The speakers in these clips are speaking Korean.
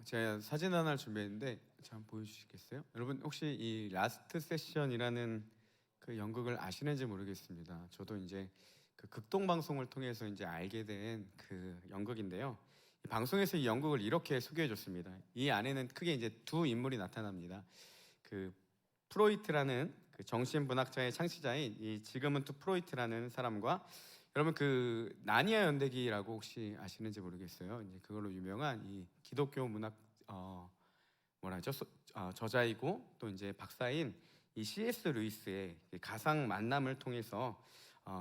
제가 사진 하나를 준비했는데 잠깐 보여주시겠어요? 여러분 혹시 이 라스트 세션이라는 그 연극을 아시는지 모르겠습니다. 저도 이제 그 극동 방송을 통해서 이제 알게 된 그 연극인데요. 이 방송에서 이 연극을 이렇게 소개해줬습니다. 이 안에는 크게 이제 두 인물이 나타납니다. 그 프로이트라는 그 정신분학자의 창시자인 이 지그문트 프로이트라는 사람과 여러분 그 나니아 연대기라고 혹시 아시는지 모르겠어요. 이제 그걸로 유명한 이 기독교 문학 뭐라죠? 저자이고 또 이제 박사인 이 C.S. 루이스의 가상 만남을 통해서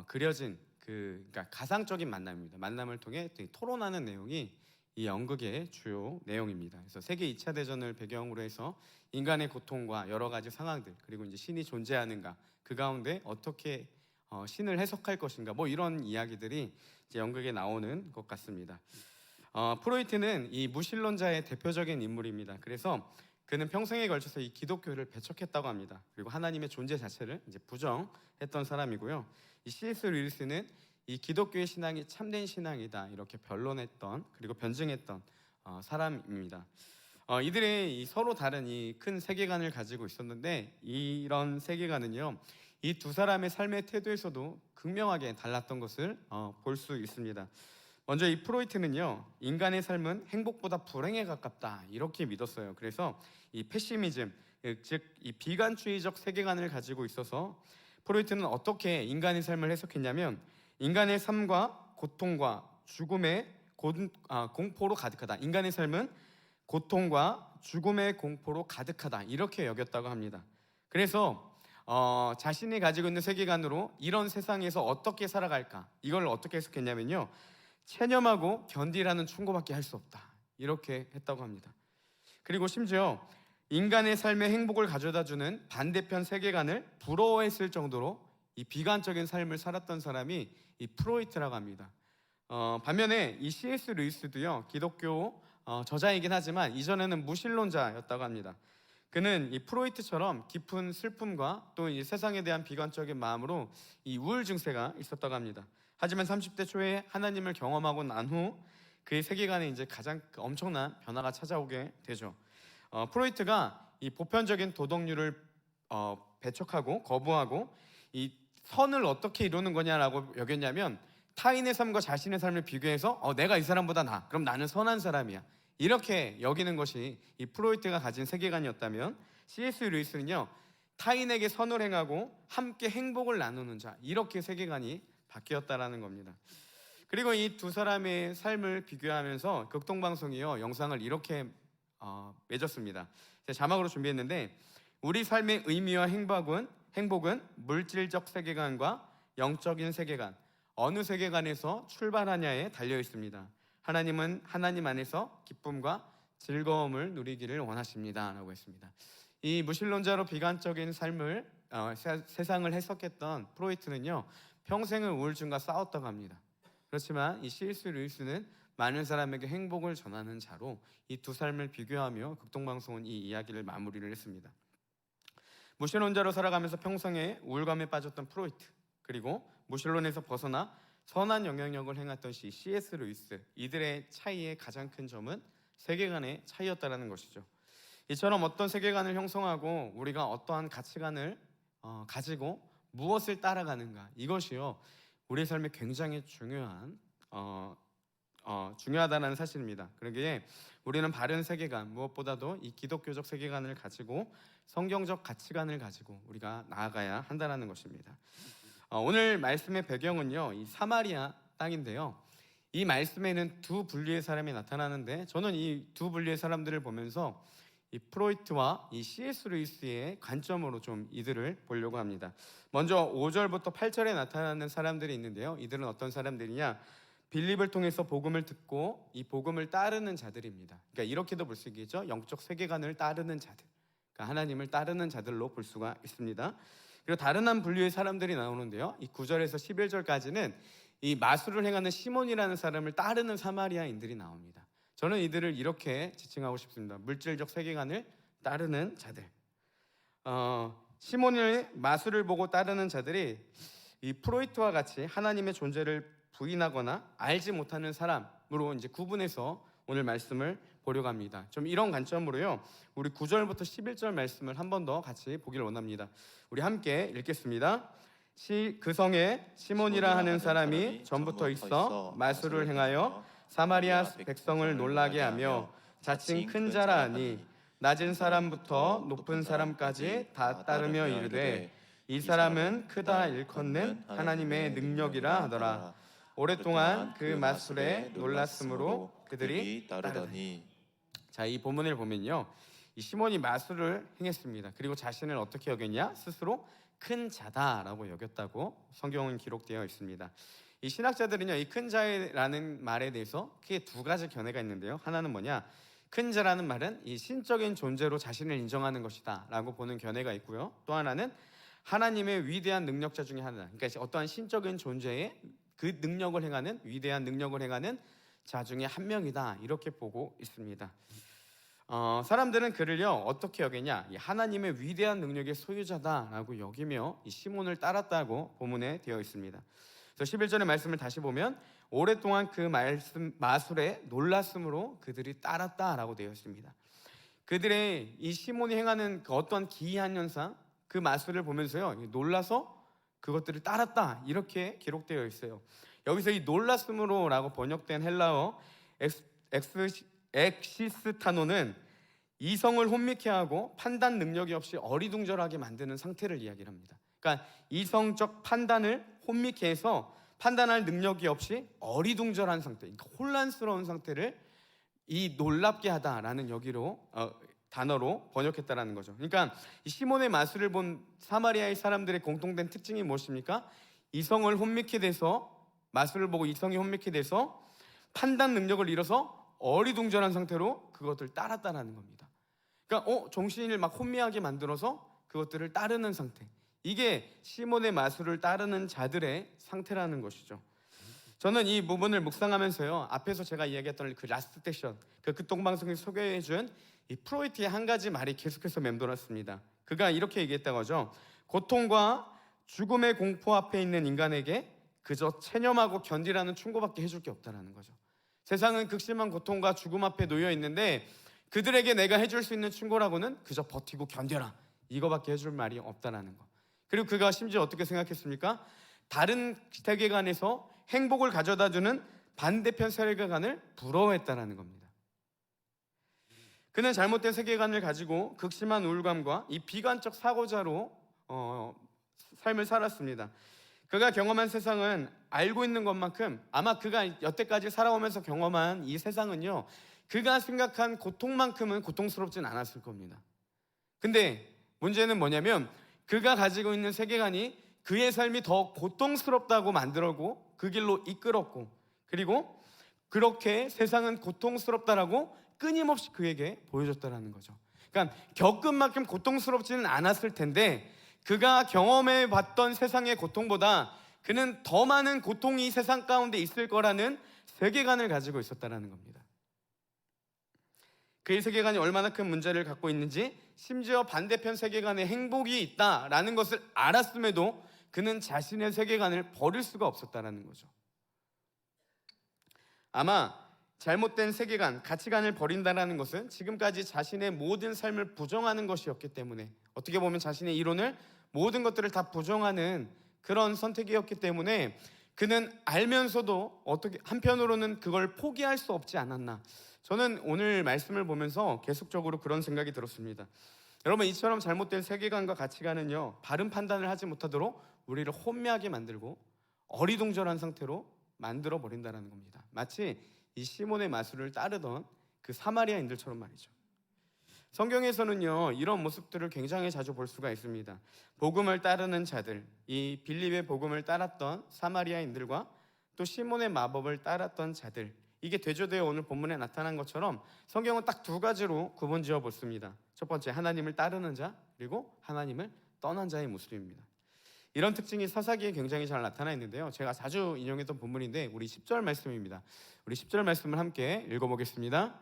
그려진 그러니까 가상적인 만남입니다. 만남을 통해 토론하는 내용이 이 연극의 주요 내용입니다. 그래서 세계 2차 대전을 배경으로 해서 인간의 고통과 여러 가지 상황들 그리고 이제 신이 존재하는가 그 가운데 어떻게 신을 해석할 것인가 뭐 이런 이야기들이 이제 연극에 나오는 것 같습니다. 프로이트는 이 무신론자의 대표적인 인물입니다. 그래서 그는 평생에 걸쳐서 이 기독교를 배척했다고 합니다. 그리고 하나님의 존재 자체를 이제 부정했던 사람이고요. 이 C.S. 루이스는 이 기독교의 신앙이 참된 신앙이다 이렇게 변론했던 그리고 변증했던 사람입니다. 이들의 이 서로 다른 이 큰 세계관을 가지고 있었는데 이런 세계관은요 이 두 사람의 삶의 태도에서도 극명하게 달랐던 것을 볼 수 있습니다. 먼저 이 프로이트는요 인간의 삶은 행복보다 불행에 가깝다 이렇게 믿었어요. 그래서 이 패시미즘 즉 이 비관주의적 세계관을 가지고 있어서 프로이트는 어떻게 인간의 삶을 해석했냐면 인간의 삶과 고통과 죽음의 공포로 가득하다. 인간의 삶은 고통과 죽음의 공포로 가득하다 이렇게 여겼다고 합니다. 그래서 자신이 가지고 있는 세계관으로 이런 세상에서 어떻게 살아갈까 이걸 어떻게 해석했냐면요 체념하고 견디라는 충고밖에 할 수 없다 이렇게 했다고 합니다. 그리고 심지어 인간의 삶의 행복을 가져다주는 반대편 세계관을 부러워했을 정도로 이 비관적인 삶을 살았던 사람이 이 프로이트라고 합니다. 반면에 이 C.S. 루이스도요 기독교 저자이긴 하지만 이전에는 무신론자였다고 합니다. 그는 이 프로이트처럼 깊은 슬픔과 또 이 세상에 대한 비관적인 마음으로 이 우울 증세가 있었다고 합니다. 하지만 30대 초에 하나님을 경험하고 난 후 그의 세계관에 이제 가장 엄청난 변화가 찾아오게 되죠. 프로이트가 이 보편적인 도덕률을 배척하고 거부하고 이 선을 어떻게 이루는 거냐라고 여겼냐면 타인의 삶과 자신의 삶을 비교해서 내가 이 사람보다 나아 그럼 나는 선한 사람이야 이렇게 여기는 것이 이 프로이트가 가진 세계관이었다면 C.S. 루이스는요 타인에게 선을 행하고 함께 행복을 나누는 자 이렇게 세계관이 바뀌었다라는 겁니다. 그리고 이 두 사람의 삶을 비교하면서 극동방송이요 영상을 이렇게 맺었습니다. 제가 자막으로 준비했는데 우리 삶의 의미와 행복은 물질적 세계관과 영적인 세계관 어느 세계관에서 출발하냐에 달려 있습니다. 하나님은 하나님 안에서 기쁨과 즐거움을 누리기를 원하십니다 라고 했습니다. 이 무신론자로 비관적인 삶을 세상을 해석했던 프로이트는요 평생을 우울증과 싸웠다고 합니다. 그렇지만 이 C.S. 루이스는 많은 사람에게 행복을 전하는 자로 이 두 삶을 비교하며 극동방송은 이 이야기를 마무리를 했습니다. 무신론자로 살아가면서 평생에 우울감에 빠졌던 프로이트 그리고 무신론에서 벗어나 선한 영향력을 행했던 C.S. 루이스 이들의 차이의 가장 큰 점은 세계관의 차이였다는 것이죠. 이처럼 어떤 세계관을 형성하고 우리가 어떠한 가치관을 가지고 무엇을 따라가는가 이것이요 우리의 삶에 굉장히 중요하다는 사실입니다. 그러기에 우리는 바른 세계관 무엇보다도 이 기독교적 세계관을 가지고 성경적 가치관을 가지고 우리가 나아가야 한다는 것입니다. 오늘 말씀의 배경은요 이 사마리아 땅인데요 이 말씀에는 두 분류의 사람이 나타나는데 저는 이 두 분류의 사람들을 보면서 이 프로이트와 이 C.S. 루이스의 관점으로 좀 이들을 보려고 합니다. 먼저 5절부터 8절에 나타나는 사람들이 있는데요 이들은 어떤 사람들이냐 빌립을 통해서 복음을 듣고 이 복음을 따르는 자들입니다. 그러니까 이렇게도 볼 수 있겠죠. 영적 세계관을 따르는 자들 그러니까 하나님을 따르는 자들로 볼 수가 있습니다. 그리고 다른 한 분류의 사람들이 나오는데요 이 9절에서 11절까지는 이 마술을 행하는 시몬이라는 사람을 따르는 사마리아인들이 나옵니다. 저는 이들을 이렇게 지칭하고 싶습니다. 물질적 세계관을 따르는 자들. 시몬의 마술을 보고 따르는 자들이 이 프로이트와 같이 하나님의 존재를 부인하거나 알지 못하는 사람으로 이제 구분해서 오늘 말씀을 보려고 합니다. 좀 이런 관점으로요, 우리 9절부터 11절 말씀을 한 번 더 같이 보기를 원합니다. 우리 함께 읽겠습니다. 그 성에 시몬이라 하는 사람이 전부터 있어 마술을 행하여 사마리아 백성을 놀라게 하며 자칭 큰 자라 하니 낮은 사람부터 높은 사람까지 다 따르며 이르되 이 사람은 크다 일컫는 하나님의 능력이라 하더라. 오랫동안 그 마술에 놀랐으므로 그들이 따르더니. 자, 이 본문을 보면요, 이 시몬이 마술을 행했습니다. 그리고 자신을 어떻게 여겼냐? 스스로 큰 자다라고 여겼다고 성경은 기록되어 있습니다. 이 신학자들은요, 이 큰 자라는 말에 대해서 크게 두 가지 견해가 있는데요. 하나는 뭐냐? 큰 자라는 말은 이 신적인 존재로 자신을 인정하는 것이다 라고 보는 견해가 있고요. 또 하나는 하나님의 위대한 능력자 중에 하나, 그러니까 어떠한 신적인 존재의 그 능력을 행하는, 위대한 능력을 행하는 자 중에 한 명이다, 이렇게 보고 있습니다. 사람들은 그를요 어떻게 여기냐? 이 하나님의 위대한 능력의 소유자다라고 여기며 이 시몬을 따랐다고 본문에 되어 있습니다. 그래서 11절의 말씀을 다시 보면 오랫동안 그 마술에 놀랐으므로 그들이 따랐다라고 되어 있습니다. 그들의 이 시몬이 행하는 그 어떤 기이한 현상, 그 마술을 보면서요 놀라서 그것들을 따랐다, 이렇게 기록되어 있어요. 여기서 이 놀랐으므로라고 번역된 헬라어 엑시스타노는 이성을 혼미케 하고 판단 능력이 없이 어리둥절하게 만드는 상태를 이야기합니다. 그러니까 이성적 판단을 혼미케 해서 판단할 능력이 없이 어리둥절한 상태, 그러니까 혼란스러운 상태를 이 놀랍게 하다라는 단어로 번역했다라는 거죠. 그러니까 이 시몬의 마술을 본 사마리아의 사람들의 공통된 특징이 무엇입니까? 이성을 혼미케 돼서, 마술을 보고 이성이 혼미케 돼서 판단 능력을 잃어서 어리둥절한 상태로 그것을 따랐다라는 겁니다. 그러니까 정신을 막 혼미하게 만들어서 그것들을 따르는 상태, 이게 시몬의 마술을 따르는 자들의 상태라는 것이죠. 저는 이 부분을 묵상하면서요, 앞에서 제가 이야기했던 그 라스트 세션, 그 극동방송에서 소개해준 이 프로이트의 한 가지 말이 계속해서 맴돌았습니다. 그가 이렇게 얘기했다고 하죠. 고통과 죽음의 공포 앞에 있는 인간에게 그저 체념하고 견디라는 충고밖에 해줄 게 없다는 거죠. 세상은 극심한 고통과 죽음 앞에 놓여 있는데 그들에게 내가 해줄 수 있는 충고라고는 그저 버티고 견뎌라, 이거밖에 해줄 말이 없다는 거. 그리고 그가 심지어 어떻게 생각했습니까? 다른 세계관에서 행복을 가져다주는 반대편 세계관을 부러워했다는 겁니다. 그는 잘못된 세계관을 가지고 극심한 우울감과 이 비관적 사고자로 삶을 살았습니다. 그가 경험한 세상은 알고 있는 것만큼, 아마 그가 여태까지 살아오면서 경험한 이 세상은요, 그가 생각한 고통만큼은 고통스럽진 않았을 겁니다. 근데 문제는 뭐냐면 그가 가지고 있는 세계관이 그의 삶이 더 고통스럽다고 만들었고 그 길로 이끌었고, 그리고 그렇게 세상은 고통스럽다라고 끊임없이 그에게 보여줬다는 거죠. 그러니까 겪은 만큼 고통스럽지는 않았을 텐데 그가 경험해봤던 세상의 고통보다 그는 더 많은 고통이 세상 가운데 있을 거라는 세계관을 가지고 있었다는 겁니다. 그의 세계관이 얼마나 큰 문제를 갖고 있는지, 심지어 반대편 세계관에 행복이 있다라는 것을 알았음에도 그는 자신의 세계관을 버릴 수가 없었다는 거죠. 아마 잘못된 세계관, 가치관을 버린다는 것은 지금까지 자신의 모든 삶을 부정하는 것이었기 때문에, 어떻게 보면 자신의 이론을, 모든 것들을 다 부정하는 그런 선택이었기 때문에 그는 알면서도 어떻게 한편으로는 그걸 포기할 수 없지 않았나. 저는 오늘 말씀을 보면서 계속적으로 그런 생각이 들었습니다. 여러분, 이처럼 잘못된 세계관과 가치관은요, 바른 판단을 하지 못하도록 우리를 혼미하게 만들고 어리둥절한 상태로 만들어 버린다는 겁니다. 마치 이 시몬의 마술을 따르던 그 사마리아인들처럼 말이죠. 성경에서는요, 이런 모습들을 굉장히 자주 볼 수가 있습니다. 복음을 따르는 자들, 이 빌립의 복음을 따랐던 사마리아인들과 또 시몬의 마법을 따랐던 자들, 이게 대조되어 오늘 본문에 나타난 것처럼 성경은 딱 두 가지로 구분지어 보습니다. 첫 번째, 하나님을 따르는 자, 그리고 하나님을 떠난 자의 모습입니다. 이런 특징이 사사기에 굉장히 잘 나타나 있는데요, 제가 자주 인용했던 본문인데 우리 10절 말씀입니다. 우리 10절 말씀을 함께 읽어보겠습니다.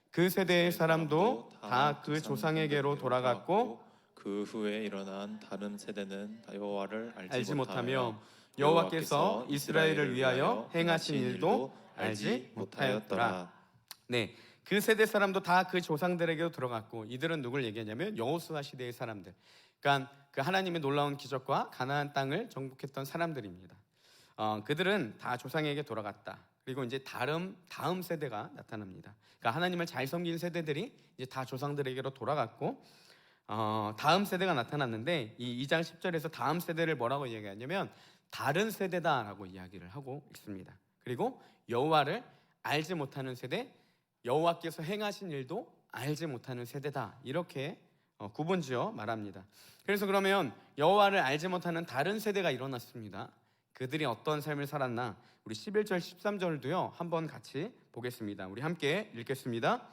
그 세대의 사람도 다 그 조상에게로 돌아갔고 그 후에 일어난 다른 세대는 여호와를 알지 못하며 여호와께서 이스라엘을 위하여 행하신 일도 알지 못하였더라. 네, 그 세대 사람도 다 그 조상들에게도 들어갔고, 이들은 누굴 얘기하냐면 여호수아 시대의 사람들. 그러니까 그 하나님의 놀라운 기적과 가나안 땅을 정복했던 사람들입니다. 그들은 다 조상에게 돌아갔다. 그리고 이제 다음 세대가 나타납니다. 그러니까 하나님을 잘 섬긴 세대들이 이제 다 조상들에게로 돌아갔고, 다음 세대가 나타났는데 이 2장 10절에서 다음 세대를 뭐라고 얘기하냐면 다른 세대다라고 이야기를 하고 있습니다. 그리고 여호와를 알지 못하는 세대, 여호와께서 행하신 일도 알지 못하는 세대다, 이렇게 구분지어 말합니다. 그래서 그러면 여호와를 알지 못하는 다른 세대가 일어났습니다. 그들이 어떤 삶을 살았나, 우리 11절 13절도요 한번 같이 보겠습니다. 우리 함께 읽겠습니다.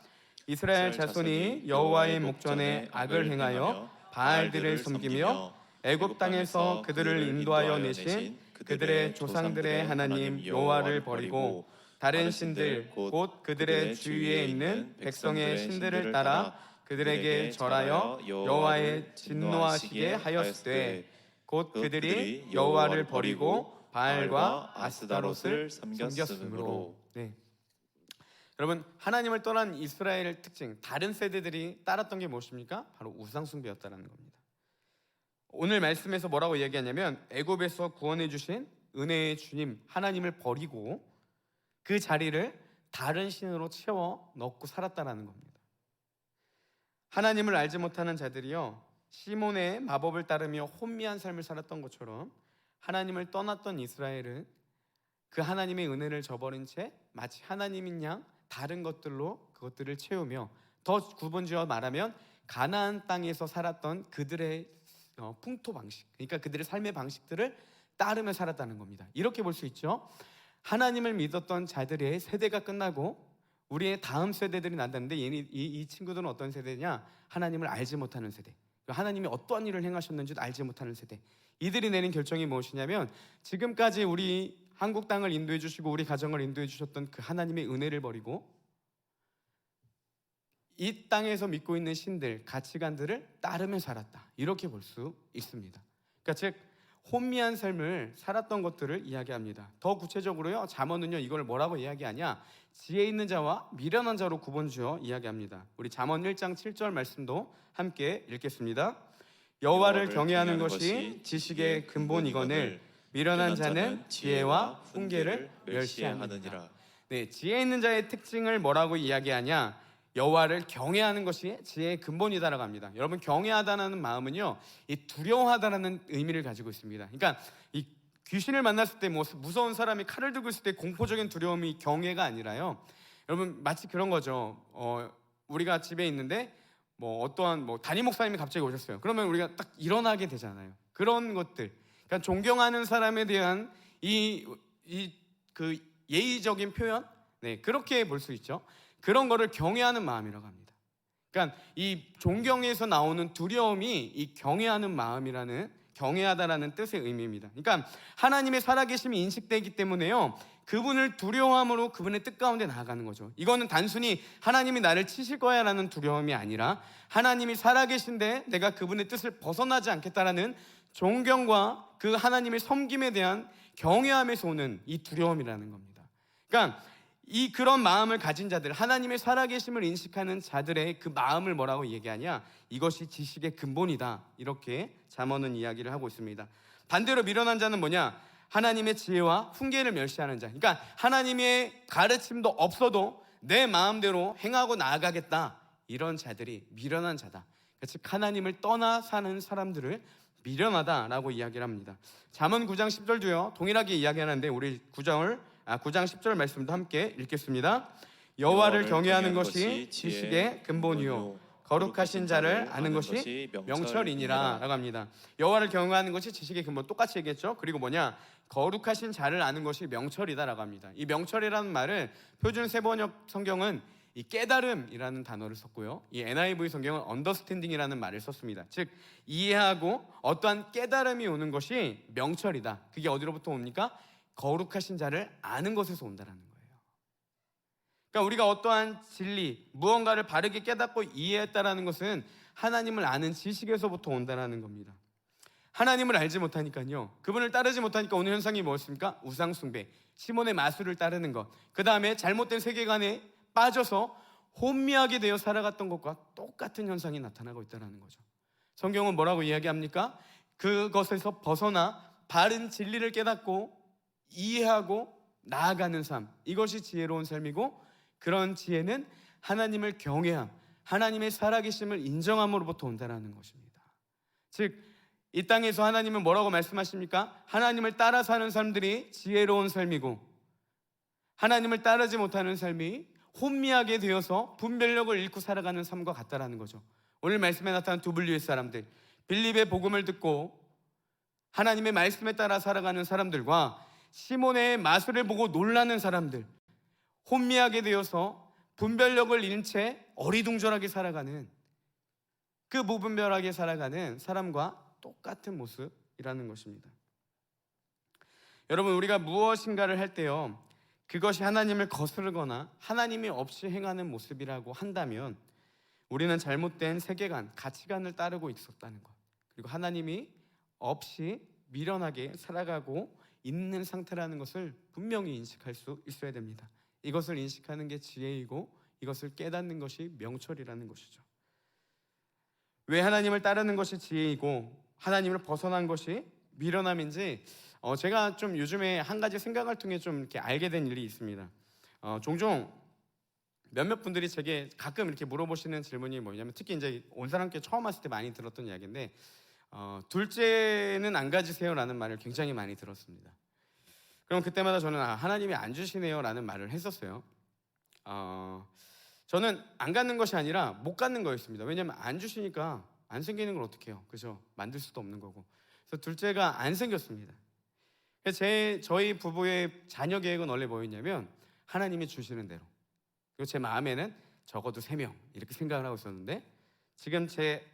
이스라엘 자손이 여호와의 목전에 악을 행하여 바알들을 섬기며 애굽 땅에서 그들을 인도하여 내신 그들의 조상들의 하나님 여호와를 버리고 다른 신들 곧 그들의 주위에 있는 백성의 신들을 따라 그들에게 절하여 여호와의 진노하시게 하였으되 곧 그들이 여호와를 버리고 바알과 아스다롯을 섬겼으므로. 네. 여러분, 하나님을 떠난 이스라엘의 특징, 다른 세대들이 따랐던 게 무엇입니까? 바로 우상 숭배였다는 겁니다. 오늘 말씀에서 뭐라고 얘기하냐면 애굽에서 구원해 주신 은혜의 주님 하나님을 버리고 그 자리를 다른 신으로 채워 넣고 살았다는 겁니다. 하나님을 알지 못하는 자들이요, 시몬의 마법을 따르며 혼미한 삶을 살았던 것처럼 하나님을 떠났던 이스라엘은 그 하나님의 은혜를 저버린 채 마치 하나님인 양 다른 것들로 그것들을 채우며, 더 구분지어 말하면 가나안 땅에서 살았던 그들의 풍토 방식, 그러니까 그들의 삶의 방식들을 따르며 살았다는 겁니다. 이렇게 볼 수 있죠. 하나님을 믿었던 자들의 세대가 끝나고 우리의 다음 세대들이 난다는데 이 친구들은 어떤 세대냐? 하나님을 알지 못하는 세대, 하나님이 어떠한 일을 행하셨는지도 알지 못하는 세대. 이들이 내린 결정이 무엇이냐면 지금까지 우리 한국 땅을 인도해 주시고 우리 가정을 인도해 주셨던 그 하나님의 은혜를 버리고 이 땅에서 믿고 있는 신들, 가치관들을 따르며 살았다, 이렇게 볼 수 있습니다. 그러니까 즉 혼미한 삶을 살았던 것들을 이야기합니다. 더 구체적으로요, 잠언은요 이걸 뭐라고 이야기하냐? 지혜 있는 자와 미련한 자로 구분지어 이야기합니다. 우리 잠언 1장 7절 말씀도 함께 읽겠습니다. 여호와를 경외하는 것이 지식의 근본이거늘 미련한 자는 지혜와 훈계를 멸시하느니라. 네, 지혜 있는 자의 특징을 뭐라고 이야기하냐? 여호와를 경외하는 것이 지혜의 근본이다라고 합니다. 여러분, 경외하다는 마음은요, 이 두려워하다라는 의미를 가지고 있습니다. 그러니까 이 귀신을 만났을 때 무서운 사람이 칼을 들고 있을 때 공포적인 두려움이 경외가 아니라요, 여러분 마치 그런 거죠. 우리가 집에 있는데 어떠한 담임 목사님이 갑자기 오셨어요. 그러면 우리가 딱 일어나게 되잖아요. 그런 것들, 그러니까 존경하는 사람에 대한 그 예의적인 표현, 네, 그렇게 볼 수 있죠. 그런 거를 경외하는 마음이라고 합니다. 그러니까 이 존경에서 나오는 두려움이 이 경외하다라는 뜻의 의미입니다. 그러니까 하나님의 살아계심이 인식되기 때문에요, 그분을 두려워함으로 그분의 뜻 가운데 나아가는 거죠. 이거는 단순히 하나님이 나를 치실 거야 라는 두려움이 아니라 하나님이 살아계신데 내가 그분의 뜻을 벗어나지 않겠다라는 존경과 그 하나님의 섬김에 대한 경외함에서 오는 이 두려움이라는 겁니다. 그러니까 그런 마음을 가진 자들, 하나님의 살아계심을 인식하는 자들의 그 마음을 뭐라고 얘기하냐? 이것이 지식의 근본이다, 이렇게 잠언은 이야기를 하고 있습니다. 반대로 미련한 자는 뭐냐? 하나님의 지혜와 훈계를 멸시하는 자. 그러니까 하나님의 가르침도 없어도 내 마음대로 행하고 나아가겠다, 이런 자들이 미련한 자다. 즉 하나님을 떠나 사는 사람들을 미련하다라고 이야기를 합니다. 잠언 9장 10절도요 동일하게 이야기하는데 우리 9장 10절 말씀도 함께 읽겠습니다. 여호와를 경외하는 것이 지식의 근본이요 거룩하신 자를 아는 것이 명철이니라 라고 합니다. 여호와를 경외하는 것이 지식의 근본, 똑같이 얘기했죠. 그리고 뭐냐? 거룩하신 자를 아는 것이 명철이다 라고 합니다. 이 명철이라는 말을 표준 세번역 성경은 이 깨달음이라는 단어를 썼고요, 이 NIV 성경은 understanding이라는 말을 썼습니다. 즉 이해하고 어떠한 깨달음이 오는 것이 명철이다. 그게 어디로부터 옵니까? 거룩하신 자를 아는 것에서 온다라는 거예요. 그러니까 우리가 어떠한 진리, 무언가를 바르게 깨닫고 이해했다라는 것은 하나님을 아는 지식에서부터 온다라는 겁니다. 하나님을 알지 못하니까요, 그분을 따르지 못하니까 오는 현상이 무엇입니까? 우상숭배, 시몬의 마술을 따르는 것, 그 다음에 잘못된 세계관에 빠져서 혼미하게 되어 살아갔던 것과 똑같은 현상이 나타나고 있다는 거죠. 성경은 뭐라고 이야기합니까? 그것에서 벗어나 바른 진리를 깨닫고 이해하고 나아가는 삶, 이것이 지혜로운 삶이고, 그런 지혜는 하나님을 경외함, 하나님의 살아계심을 인정함으로부터 온다는 것입니다. 즉, 이 땅에서 하나님은 뭐라고 말씀하십니까? 하나님을 따라 사는 삶들이 지혜로운 삶이고, 하나님을 따르지 못하는 삶이 혼미하게 되어서 분별력을 잃고 살아가는 삶과 같다라는 거죠. 오늘 말씀에 나타난 두 분류의 사람들, 빌립의 복음을 듣고 하나님의 말씀에 따라 살아가는 사람들과 시몬의 마술을 보고 놀라는 사람들, 혼미하게 되어서 분별력을 잃은 채 어리둥절하게 살아가는, 그 무분별하게 살아가는 사람과 똑같은 모습이라는 것입니다. 여러분, 우리가 무엇인가를 할 때요, 그것이 하나님을 거스르거나 하나님이 없이 행하는 모습이라고 한다면 우리는 잘못된 세계관, 가치관을 따르고 있었다는 것, 그리고 하나님이 없이 미련하게 살아가고 있는 상태라는 것을 분명히 인식할 수 있어야 됩니다. 이것을 인식하는 게 지혜이고, 이것을 깨닫는 것이 명철이라는 것이죠. 왜 하나님을 따르는 것이 지혜이고 하나님을 벗어난 것이 미련함인지 제가 좀 요즘에 한 가지 생각을 통해 좀 이렇게 알게 된 일이 있습니다. 종종 몇몇 분들이 제게 가끔 이렇게 물어보시는 질문이 뭐냐면, 특히 이제 온 사람께 처음 왔을 때 많이 들었던 이야기인데, 둘째는 안 가지세요라는 말을 굉장히 많이 들었습니다. 그럼 그때마다 저는 하나님이 안 주시네요라는 말을 했었어요. 저는 안 갖는 것이 아니라 못 갖는 거였습니다. 왜냐하면 안 주시니까 안 생기는 걸 어떻게 해요? 그죠? 만들 수도 없는 거고. 그래서 둘째가 안 생겼습니다. 저희 부부의 자녀 계획은 원래 뭐였냐면, 하나님이 주시는 대로, 그리고 제 마음에는 적어도 3명 이렇게 생각을 하고 있었는데, 지금 제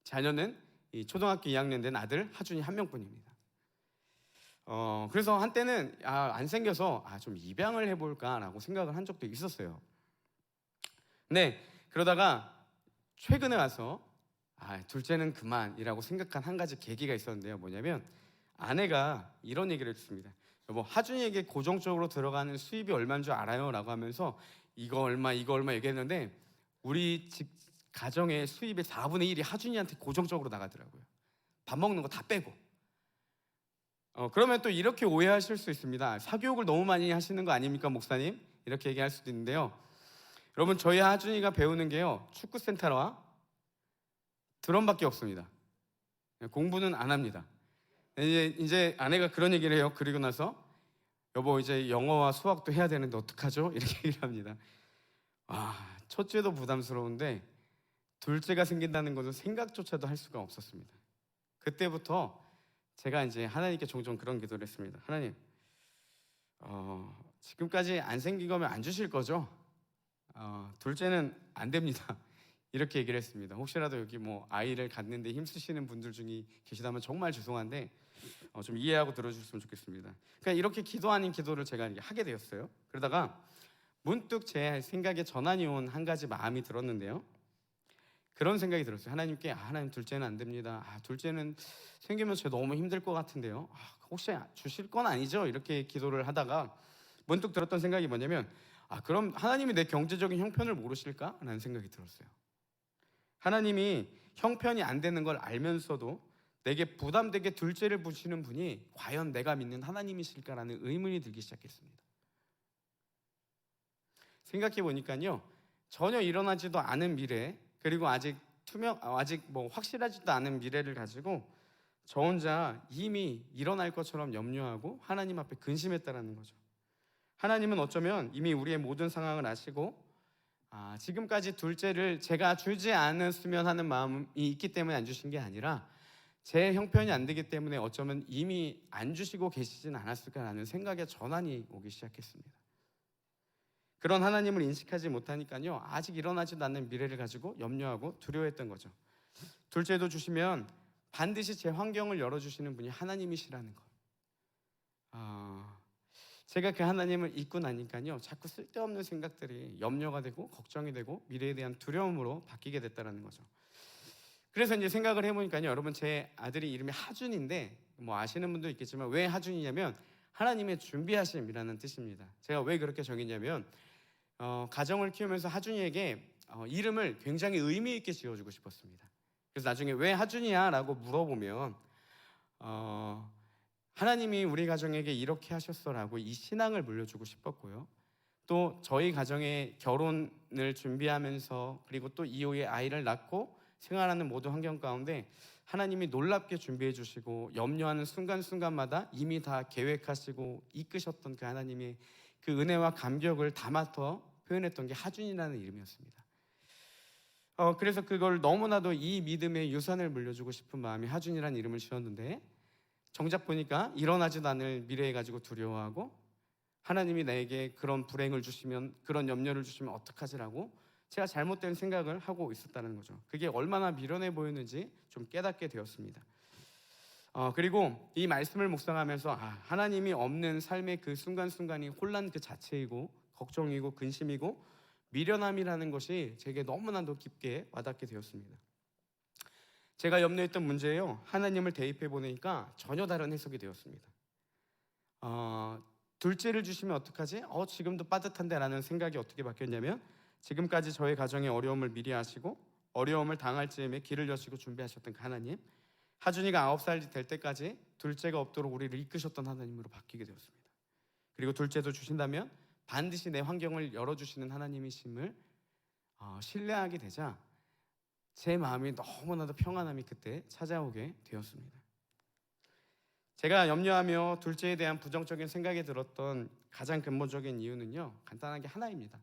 자녀는 이 초등학교 2학년 된 아들 하준이 1명뿐입니다. 그래서 한때는 안 생겨서 좀 입양을 해볼까라고 생각을 한 적도 있었어요. 근데 그러다가 최근에 와서 둘째는 그만이라고 생각한 한 가지 계기가 있었는데요. 뭐냐면, 아내가 이런 얘기를 했습니다. 여보, 하준이에게 고정적으로 들어가는 수입이 얼마인 줄 알아요? 라고 하면서 이거 얼마 얘기했는데, 우리 집 가정의 수입의 4분의 1이 하준이한테 고정적으로 나가더라고요. 밥 먹는 거 다 빼고. 그러면 또 이렇게 오해하실 수 있습니다. 사교육을 너무 많이 하시는 거 아닙니까, 목사님? 이렇게 얘기할 수도 있는데요. 여러분, 저희 하준이가 배우는 게요, 축구센터와 드럼밖에 없습니다. 공부는 안 합니다. 이제 아내가 그런 얘기를 해요. 그리고 나서 여보, 이제 영어와 수학도 해야 되는데 어떡하죠? 이렇게 얘기를 합니다. 첫째도 부담스러운데 둘째가 생긴다는 것은 생각조차도 할 수가 없었습니다. 그때부터 제가 이제 하나님께 종종 그런 기도를 했습니다. 하나님, 지금까지 안 생긴 거면 안 주실 거죠? 둘째는 안 됩니다. 이렇게 얘기를 했습니다. 혹시라도 여기 뭐 아이를 갖는데 힘쓰시는 분들 중에 계시다면 정말 죄송한데 좀 이해하고 들어주셨으면 좋겠습니다. 그러니까 이렇게 기도 아닌 기도를 제가 이렇게 하게 되었어요. 그러다가 문득 제 생각에 전환이 온 한 가지 마음이 들었는데요. 그런 생각이 들었어요. 하나님께 하나님, 둘째는 안 됩니다. 둘째는 생기면 제가 너무 힘들 것 같은데요. 혹시 주실 건 아니죠? 이렇게 기도를 하다가 문득 들었던 생각이 뭐냐면, 그럼 하나님이 내 경제적인 형편을 모르실까? 라는 생각이 들었어요. 하나님이 형편이 안 되는 걸 알면서도 내게 부담되게 둘째를 부시는 분이 과연 내가 믿는 하나님이실까라는 의문이 들기 시작했습니다. 생각해 보니까요, 전혀 일어나지도 않은 미래, 그리고 아직 확실하지도 않은 미래를 가지고 저 혼자 이미 일어날 것처럼 염려하고 하나님 앞에 근심했다라는 거죠. 하나님은 어쩌면 이미 우리의 모든 상황을 아시고 지금까지 둘째를 제가 주지 않았으면 하는 마음이 있기 때문에 안 주신 게 아니라 제 형편이 안 되기 때문에 어쩌면 이미 안 주시고 계시진 않았을까라는 생각에 전환이 오기 시작했습니다. 그런 하나님을 인식하지 못하니까요, 아직 일어나지도 않는 미래를 가지고 염려하고 두려워했던 거죠. 둘째도 주시면 반드시 제 환경을 열어주시는 분이 하나님이시라는 것. 제가 그 하나님을 잊고 나니까요, 자꾸 쓸데없는 생각들이 염려가 되고 걱정이 되고 미래에 대한 두려움으로 바뀌게 됐다는 거죠. 그래서 이제 생각을 해보니까요, 여러분, 제 아들이 이름이 하준인데 뭐 아시는 분도 있겠지만 왜 하준이냐면 하나님의 준비하심이라는 뜻입니다. 제가 왜 그렇게 정했냐면 가정을 키우면서 하준이에게 이름을 굉장히 의미 있게 지어주고 싶었습니다. 그래서 나중에 왜 하준이야? 라고 물어보면 하나님이 우리 가정에게 이렇게 하셨어라고 이 신앙을 물려주고 싶었고요. 또 저희 가정의 결혼을 준비하면서 그리고 또 이후에 아이를 낳고 생활하는 모든 환경 가운데 하나님이 놀랍게 준비해 주시고 염려하는 순간순간마다 이미 다 계획하시고 이끄셨던 그 하나님의 그 은혜와 감격을 담아서 표현했던 게 하준이라는 이름이었습니다. 그래서 그걸 너무나도 이 믿음의 유산을 물려주고 싶은 마음이 하준이라는 이름을 지었는데 정작 보니까 일어나지도 않을 미래에 가지고 두려워하고 하나님이 나에게 그런 불행을 주시면 그런 염려를 주시면 어떡하지라고 제가 잘못된 생각을 하고 있었다는 거죠. 그게 얼마나 미련해 보였는지 좀 깨닫게 되었습니다. 그리고 이 말씀을 묵상하면서 하나님이 없는 삶의 그 순간순간이 혼란 그 자체이고 걱정이고 근심이고 미련함이라는 것이 제게 너무나도 깊게 와닿게 되었습니다. 제가 염려했던 문제예요. 하나님을 대입해 보니까 전혀 다른 해석이 되었습니다. 둘째를 주시면 어떡하지? 지금도 빠듯한데 라는 생각이 어떻게 바뀌었냐면 지금까지 저의 가정의 어려움을 미리 아시고 어려움을 당할 즈음에 길을 여시고 준비하셨던 그 하나님, 하준이가 9살이 될 때까지 둘째가 없도록 우리를 이끄셨던 하나님으로 바뀌게 되었습니다. 그리고 둘째도 주신다면 반드시 내 환경을 열어주시는 하나님이심을 신뢰하게 되자 제 마음이 너무나도 평안함이 그때 찾아오게 되었습니다. 제가 염려하며 둘째에 대한 부정적인 생각이 들었던 가장 근본적인 이유는요, 간단하게 하나입니다.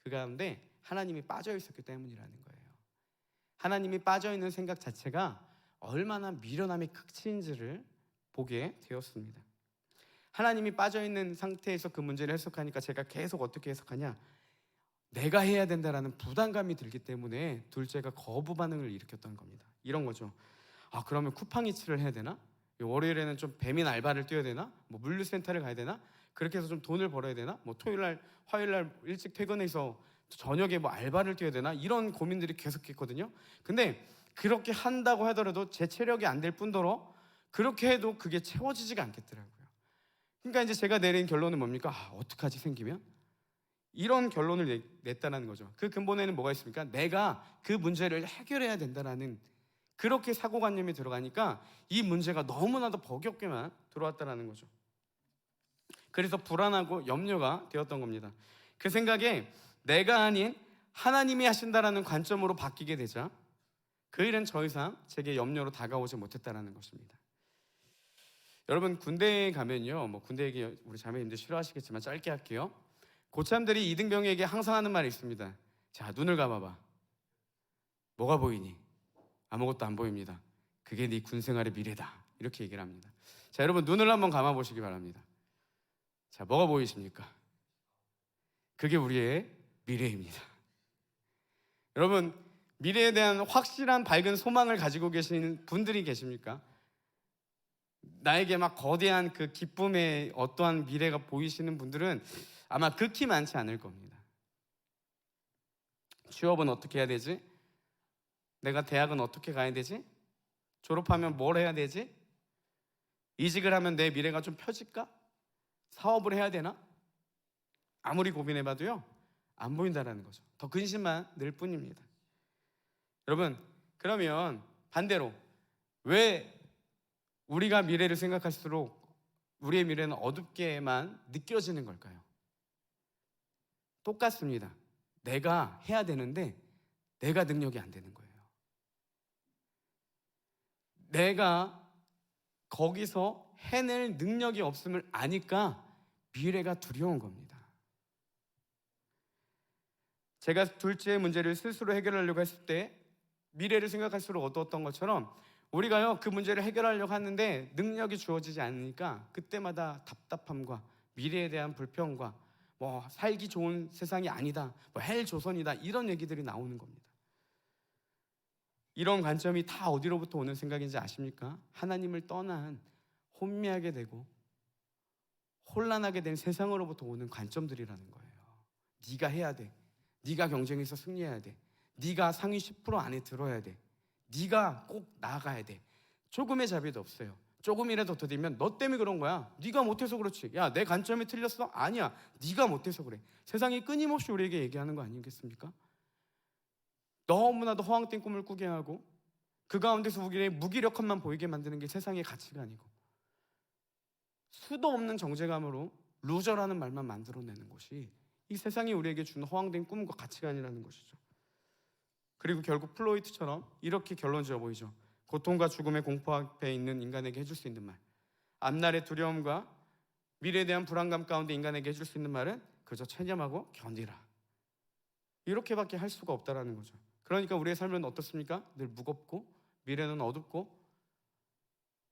그 가운데 하나님이 빠져 있었기 때문이라는 거예요. 하나님이 빠져 있는 생각 자체가 얼마나 미련함의 극치인지를 보게 되었습니다. 하나님이 빠져 있는 상태에서 그 문제를 해석하니까 제가 계속 어떻게 해석하냐, 내가 해야 된다라는 부담감이 들기 때문에 둘째가 거부 반응을 일으켰던 겁니다. 이런 거죠. 그러면 쿠팡이츠를 해야 되나? 월요일에는 좀 배민 알바를 뛰어야 되나? 물류센터를 가야 되나? 그렇게 해서 좀 돈을 벌어야 되나? 토요일날, 화요일날 일찍 퇴근해서 저녁에 알바를 뛰어야 되나? 이런 고민들이 계속했거든요. 근데 그렇게 한다고 하더라도 제 체력이 안 될 뿐더러 그렇게 해도 그게 채워지지가 않겠더라고요. 그러니까 이제 제가 내린 결론은 뭡니까? 어떡하지 생기면? 이런 결론을 냈다는 거죠. 그 근본에는 뭐가 있습니까? 내가 그 문제를 해결해야 된다라는 그렇게 사고관념이 들어가니까 이 문제가 너무나도 버겁게만 들어왔다는 거죠. 그래서 불안하고 염려가 되었던 겁니다. 그 생각에 내가 아닌 하나님이 하신다라는 관점으로 바뀌게 되자 그 일은 더 이상 제게 염려로 다가오지 못했다는 것입니다. 여러분 군대에 가면요, 군대 얘기 우리 자매님들 싫어하시겠지만 짧게 할게요. 고참들이 이등병에게 항상 하는 말이 있습니다. 자, 눈을 감아봐. 뭐가 보이니? 아무것도 안 보입니다. 그게 네 군생활의 미래다. 이렇게 얘기를 합니다. 자, 여러분 눈을 한번 감아보시기 바랍니다. 자, 뭐가 보이십니까? 그게 우리의 미래입니다. 여러분 미래에 대한 확실한 밝은 소망을 가지고 계신 분들이 계십니까? 나에게 막 거대한 그 기쁨의 어떠한 미래가 보이시는 분들은 아마 극히 많지 않을 겁니다. 취업은 어떻게 해야 되지? 내가 대학은 어떻게 가야 되지? 졸업하면 뭘 해야 되지? 이직을 하면 내 미래가 좀 펴질까? 사업을 해야 되나? 아무리 고민해봐도요 안 보인다는 거죠. 더 근심만 늘 뿐입니다. 여러분 그러면 반대로 왜 우리가 미래를 생각할수록 우리의 미래는 어둡게만 느껴지는 걸까요? 똑같습니다. 내가 해야 되는데 내가 능력이 안 되는 거예요. 내가 거기서 해낼 능력이 없음을 아니까 미래가 두려운 겁니다. 제가 둘째의 문제를 스스로 해결하려고 했을 때 미래를 생각할수록 어두웠던 것처럼 우리가요 그 문제를 해결하려고 하는데 능력이 주어지지 않으니까 그때마다 답답함과 미래에 대한 불평과 살기 좋은 세상이 아니다, 헬 조선이다 이런 얘기들이 나오는 겁니다. 이런 관점이 다 어디로부터 오는 생각인지 아십니까? 하나님을 떠난 혼미하게 되고 혼란하게 된 세상으로부터 오는 관점들이라는 거예요. 네가 해야 돼. 네가 경쟁에서 승리해야 돼. 네가 상위 10% 안에 들어야 돼. 네가 꼭 나아가야 돼. 조금의 자비도 없어요. 조금이라도 더디면 너 때문에 그런 거야. 네가 못해서 그렇지. 야, 내 관점이 틀렸어? 아니야. 네가 못해서 그래. 세상이 끊임없이 우리에게 얘기하는 거 아니겠습니까? 너무나도 허황된 꿈을 꾸게 하고 그 가운데서 우리의 무기력함만 보이게 만드는 게 세상의 가치가 아니고 수도 없는 정죄감으로 루저라는 말만 만들어내는 것이 이 세상이 우리에게 주는 허황된 꿈과 가치관이라는 것이죠. 그리고 결국 플로이트처럼 이렇게 결론 지어 보이죠. 고통과 죽음의 공포 앞에 있는 인간에게 해줄 수 있는 말, 앞날의 두려움과 미래에 대한 불안감 가운데 인간에게 해줄 수 있는 말은 그저 체념하고 견디라. 이렇게밖에 할 수가 없다라는 거죠. 그러니까 우리의 삶은 어떻습니까? 늘 무겁고 미래는 어둡고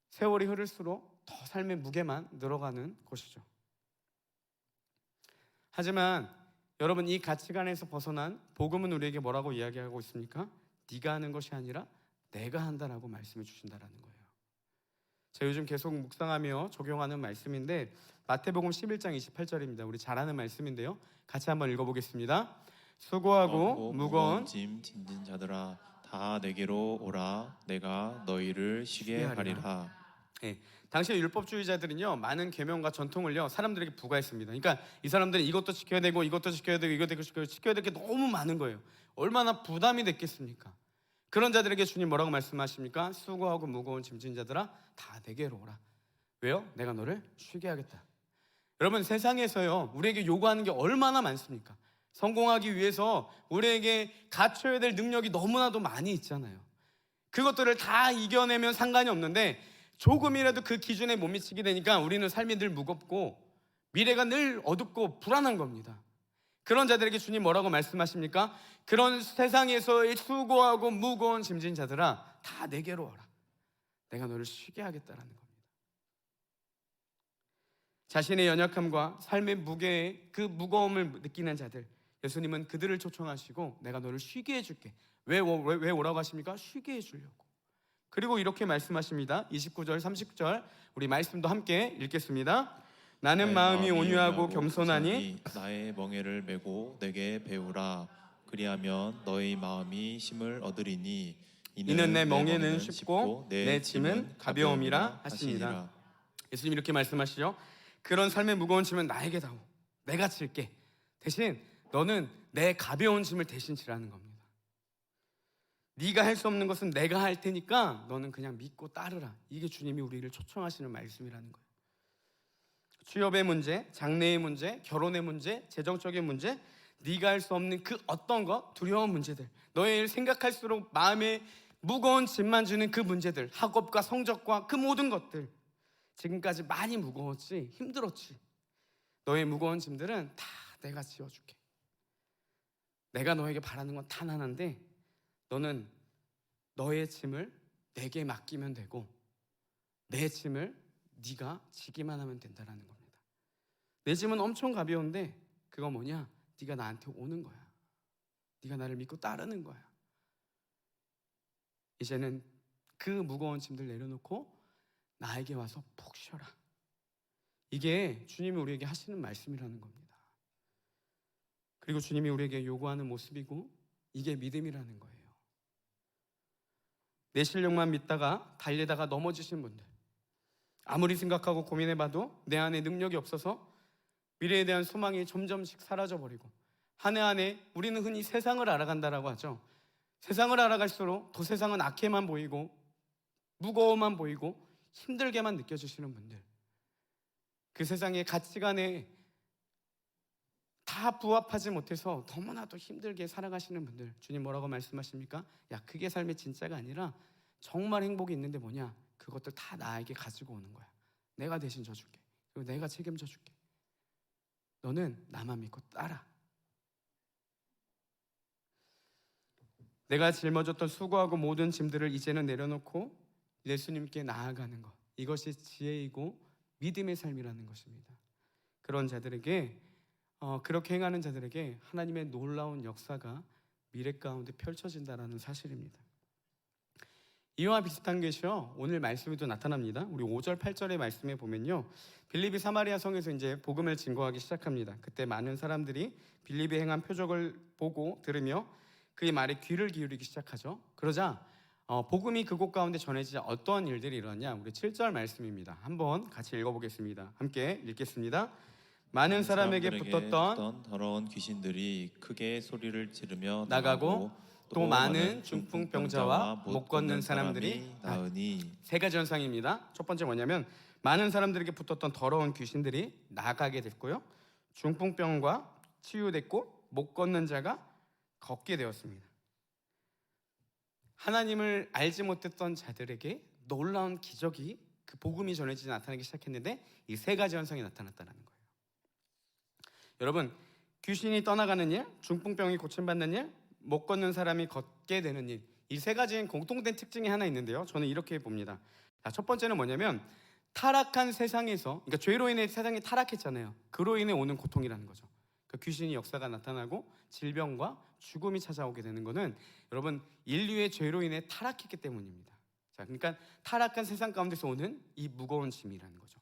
세월이 흐를수록 더 삶의 무게만 늘어가는 것이죠. 하지만 여러분, 이 가치관에서 벗어난 복음은 우리에게 뭐라고 이야기하고 있습니까? 네가 하는 것이 아니라 내가 한다라고 말씀해 주신다라는 거예요. 제가 요즘 계속 묵상하며 적용하는 말씀인데 마태복음 11장 28절입니다. 우리 잘 아는 말씀인데요. 같이 한번 읽어보겠습니다. 수고하고 무거운 짐 짐진 자들아 다 내게로 오라 내가 너희를 쉬게 하리라. 예, 당시의 율법주의자들은요 많은 계명과 전통을요 사람들에게 부과했습니다. 그러니까 이 사람들은 이것도 지켜야 되고 이것도 지켜야 되고 이것도 지켜야 될 게 너무 많은 거예요. 얼마나 부담이 됐겠습니까? 그런 자들에게 주님 뭐라고 말씀하십니까? 수고하고 무거운 짐진 자들아 다 내게로 오라. 왜요? 내가 너를 쉬게 하겠다. 여러분, 세상에서요 우리에게 요구하는 게 얼마나 많습니까? 성공하기 위해서 우리에게 갖춰야 될 능력이 너무나도 많이 있잖아요. 그것들을 다 이겨내면 상관이 없는데 조금이라도 그 기준에 못 미치게 되니까 우리는 삶이 늘 무겁고 미래가 늘 어둡고 불안한 겁니다. 그런 자들에게 주님 뭐라고 말씀하십니까? 그런 세상에서의 수고하고 무거운 짐진 자들아 다 내게로 와라. 내가 너를 쉬게 하겠다라는 겁니다. 자신의 연약함과 삶의 무게의 그 무거움을 느끼는 자들, 예수님은 그들을 초청하시고 내가 너를 쉬게 해줄게. 왜 오라고 하십니까? 쉬게 해주려고. 그리고 이렇게 말씀하십니다. 29절 30절 우리 말씀도 함께 읽겠습니다. 나는 마음이 온유하고 겸손하니 나의 멍에를 메고 내게 배우라. 그리하면 너희 마음이 힘을 얻으리니 이는 내 멍에는 쉽고 내 짐은 가벼움이라 하시니라. 예수님 이렇게 말씀하시죠. 그런 삶의 무거운 짐은 나에게 다오. 내가 질게. 대신 너는 내 가벼운 짐을 대신 지라는 겁니다. 네가 할 수 없는 것은 내가 할 테니까 너는 그냥 믿고 따르라. 이게 주님이 우리를 초청하시는 말씀이라는 거예요. 취업의 문제, 장래의 문제, 결혼의 문제, 재정적인 문제, 네가 할 수 없는 그 어떤 것, 두려운 문제들, 너의 생각할수록 마음에 무거운 짐만 주는 그 문제들, 학업과 성적과 그 모든 것들, 지금까지 많이 무거웠지, 힘들었지. 너의 무거운 짐들은 다 내가 지어줄게. 내가 너에게 바라는 건 단 하나인데 너는 너의 짐을 내게 맡기면 되고 내 짐을 네가 지기만 하면 된다는 겁니다. 내 짐은 엄청 가벼운데 그거 뭐냐? 네가 나한테 오는 거야. 네가 나를 믿고 따르는 거야. 이제는 그 무거운 짐들 내려놓고 나에게 와서 푹 쉬어라. 이게 주님이 우리에게 하시는 말씀이라는 겁니다. 그리고 주님이 우리에게 요구하는 모습이고 이게 믿음이라는 거예요. 내 실력만 믿다가 달리다가 넘어지신 분들, 아무리 생각하고 고민해봐도 내 안에 능력이 없어서 미래에 대한 소망이 점점씩 사라져버리고 한 해 한 해 우리는 흔히 세상을 알아간다라고 하죠. 세상을 알아갈수록 더 세상은 악해만 보이고 무거워만 보이고 힘들게만 느껴지시는 분들, 그 세상의 가치관에 다 부합하지 못해서 너무나도 힘들게 살아가시는 분들, 주님 뭐라고 말씀하십니까? 야, 그게 삶의 진짜가 아니라 정말 행복이 있는데 뭐냐? 그것들 다 나에게 가지고 오는 거야. 내가 대신 져줄게. 그리고 내가 책임져 줄게. 너는 나만 믿고 따라. 내가 짊어졌던 수고하고 모든 짐들을 이제는 내려놓고 예수님께 나아가는 것, 이것이 지혜이고 믿음의 삶이라는 것입니다. 그런 자들에게 그렇게 행하는 자들에게 하나님의 놀라운 역사가 미래 가운데 펼쳐진다는 사실입니다. 이와 비슷한 것이요 오늘 말씀에도 나타납니다. 우리 5절 8절의 말씀에 보면요, 빌립이 사마리아 성에서 이제 복음을 증거하기 시작합니다. 그때 많은 사람들이 빌립이 행한 표적을 보고 들으며 그의 말에 귀를 기울이기 시작하죠. 그러자 복음이 그곳 가운데 전해지자 어떠한 일들이 일어났냐? 우리 7절 말씀입니다. 한번 같이 읽어보겠습니다. 함께 읽겠습니다. 많은 사람에게 붙었던 더러운 귀신들이 크게 소리를 지르며 나가고 또 많은 중풍병자와 못 걷는 사람들이 나으니. 세 가지 현상입니다. 첫 번째 뭐냐면 많은 사람들에게 붙었던 더러운 귀신들이 나가게 됐고요, 중풍병과 치유됐고 못 걷는 자가 걷게 되었습니다. 하나님을 알지 못했던 자들에게 놀라운 기적이, 그 복음이 전해지지 나타나기 시작했는데 이 세 가지 현상이 나타났다는 거예요. 여러분, 귀신이 떠나가는 일, 중풍병이 고침받는 일, 못 걷는 사람이 걷게 되는 일, 이 세 가지는 공통된 특징이 하나 있는데요, 저는 이렇게 봅니다. 첫 번째는 뭐냐면 타락한 세상에서, 그러니까 죄로 인해 세상이 타락했잖아요. 그로 인해 오는 고통이라는 거죠. 그러니까 귀신의 역사가 나타나고 질병과 죽음이 찾아오게 되는 것은 여러분 인류의 죄로 인해 타락했기 때문입니다. 자, 그러니까 타락한 세상 가운데서 오는 이 무거운 짐이라는 거죠.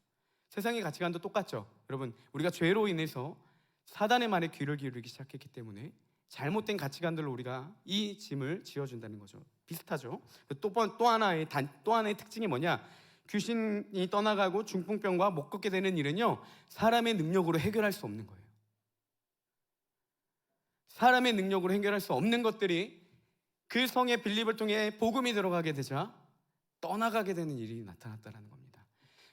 세상의 가치관도 똑같죠. 여러분, 우리가 죄로 인해서 사단의 말에 귀를 기울이기 시작했기 때문에 잘못된 가치관들로 우리가 이 짐을 지어준다는 거죠. 비슷하죠. 또 하나의 특징이 뭐냐? 귀신이 떠나가고 중풍병과 못 걷게 되는 일은요, 사람의 능력으로 해결할 수 없는 거예요. 사람의 능력으로 해결할 수 없는 것들이 그 성의 빌립을 통해 복음이 들어가게 되자 떠나가게 되는 일이 나타났다는 겁니다.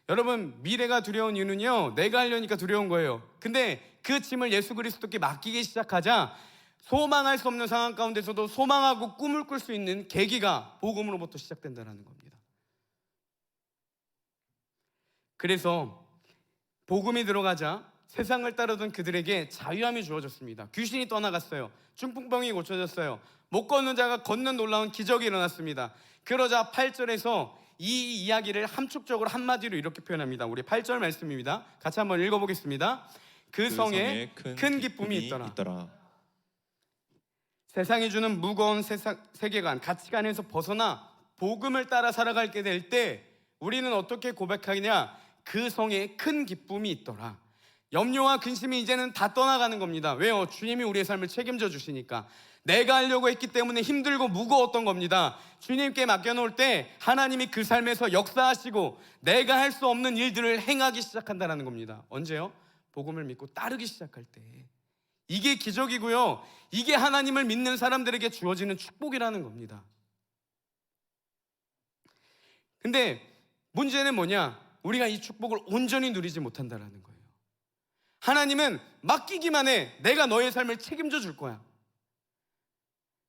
여러분, 미래가 두려운 이유는요, 내가 하려니까 두려운 거예요. 근데 그 짐을 예수 그리스도께 맡기기 시작하자 소망할 수 없는 상황 가운데서도 소망하고 꿈을 꿀 수 있는 계기가 복음으로부터 시작된다는 겁니다. 그래서 복음이 들어가자 세상을 따르던 그들에게 자유함이 주어졌습니다. 귀신이 떠나갔어요. 중풍병이 고쳐졌어요. 못 걷는 자가 걷는 놀라운 기적이 일어났습니다. 그러자 8절에서 이 이야기를 함축적으로 한마디로 이렇게 표현합니다. 우리 8절 말씀입니다. 같이 한번 읽어보겠습니다. 그 성에 큰 기쁨이 있더라. 세상이 주는 무거운 세계관, 가치관에서 벗어나 복음을 따라 살아가게 될 때 우리는 어떻게 고백하느냐? 그 성에 큰 기쁨이 있더라. 염려와 근심이 이제는 다 떠나가는 겁니다. 왜요? 주님이 우리의 삶을 책임져 주시니까. 내가 하려고 했기 때문에 힘들고 무거웠던 겁니다. 주님께 맡겨놓을 때 하나님이 그 삶에서 역사하시고 내가 할 수 없는 일들을 행하기 시작한다는 겁니다. 언제요? 복음을 믿고 따르기 시작할 때. 이게 기적이고요, 이게 하나님을 믿는 사람들에게 주어지는 축복이라는 겁니다. 근데 문제는 뭐냐? 우리가 이 축복을 온전히 누리지 못한다는 거예요. 하나님은 맡기기만 해. 내가 너의 삶을 책임져 줄 거야.